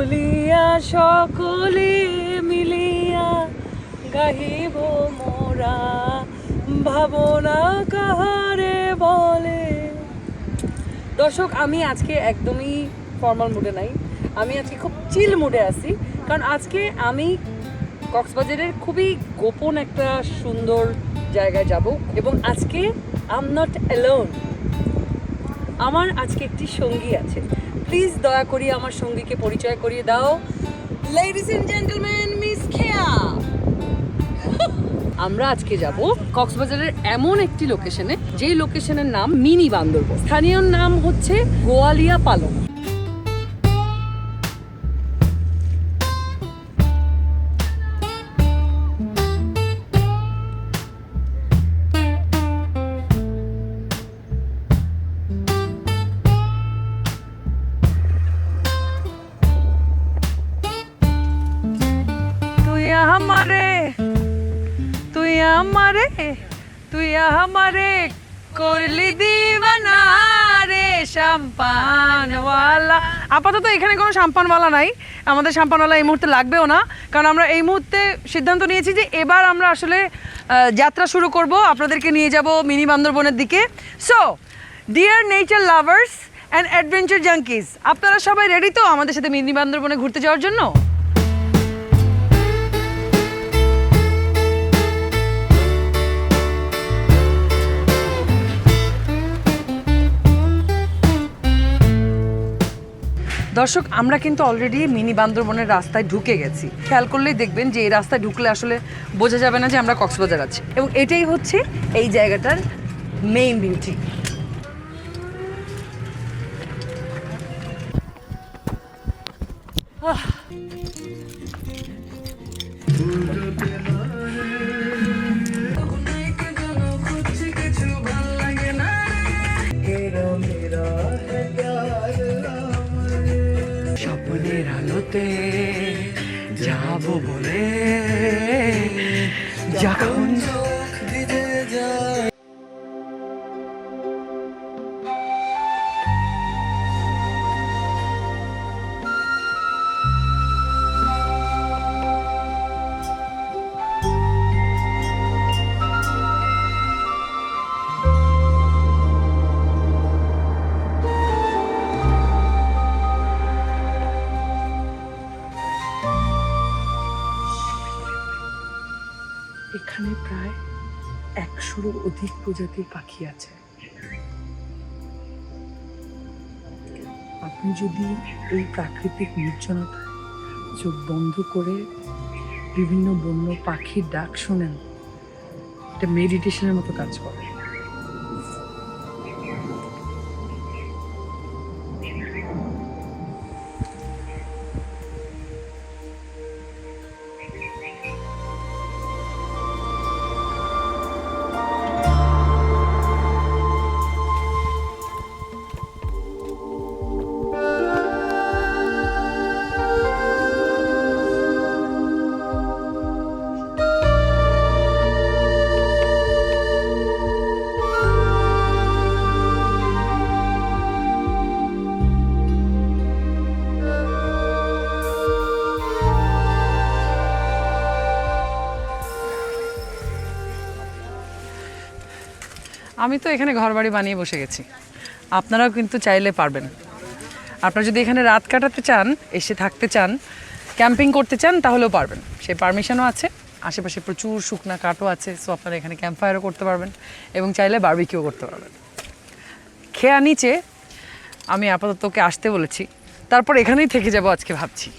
বলিয়া সকলে মিলিয়া গাহিব মোরা ভাবনা কাহারে বলে। দর্শক, আমি আজকে একদমই ফর্মাল মুডে নাই, আমি আজকে খুব চিল মুডে আছি। কারণ আজকে আমি কক্সবাজারের খুবই গোপন একটা সুন্দর জায়গায় যাব এবং আজকে আই এম নট অ্যালোন, আমার আজকে একটি সঙ্গী আছে। প্লিজ দয়া করে আমার সঙ্গীকে পরিচয় করিয়ে দাও। লেডিস এন্ড জেন্টলম্যান, মিস খেয়া। আমরা আজকে যাব কক্সবাজারের এমন একটি লোকেশনে, যেই লোকেশনের নাম মিনি বান্দরবন। স্থানীয় নাম হচ্ছে গোয়ালিয়া পালং। তুই আমারে করলি দিওয়ানা রে শাম্পানওয়ালা। আপাতত এখানে কোনো শাম্পানওয়ালা নাই, আমাদের শাম্পানওয়ালা এই মুহূর্তে লাগবেও না, কারণ আমরা এই মুহূর্তে সিদ্ধান্ত নিয়েছি যে এবার আমরা আসলে যাত্রা শুরু করব, আপনাদেরকে নিয়ে যাব মিনি বান্দরবনের দিকে। So dear nature lovers and adventure junkies, আপনারা সবাই রেডি তো আমাদের সাথে মিনি বান্দরবনে ঘুরতে যাওয়ার জন্য? দর্শক, আমরা কিন্তু অলরেডি মিনি বান্দরবনের রাস্তায় ঢুকে গেছি। খেয়াল করলেই দেখবেন যে এই রাস্তায় ঢুকলে আসলে বোঝা যাবে না যে আমরা কক্সবাজার আছি, এবং এটাই হচ্ছে এই জায়গাটার মেইন বিউটি। স্বপ্নের আলোতে যাবো বলে যখন এখানে প্রায় 100-এরও অধিক প্রজাতির পাখি আছে। আপনি যদি এই প্রাকৃতিক নির্জনতায় চোখ বন্ধ করে বিভিন্ন বন্য পাখির ডাক শোনেন, এটা মেডিটেশনের মতো কাজ করে। আমি তো এখানে ঘরবাড়ি বানিয়ে বসে গেছি, আপনারাও কিন্তু চাইলে পারবেন। আপনারা যদি এখানে রাত কাটাতে চান, এসে থাকতে চান, ক্যাম্পিং করতে চান, তাহলেও পারবেন। সেই পারমিশনও আছে, আশেপাশে প্রচুর শুকনা কাঠও আছে, সো আপনারা এখানে ক্যাম্প ফায়ারও করতে পারবেন এবং চাইলে বারবিকিউ করতে পারবেন। খেয়া নিচে, আমি আপাতত তোকে আসতে বলেছি, তারপর এখানেই থেকে যাব আজকে ভাবছি।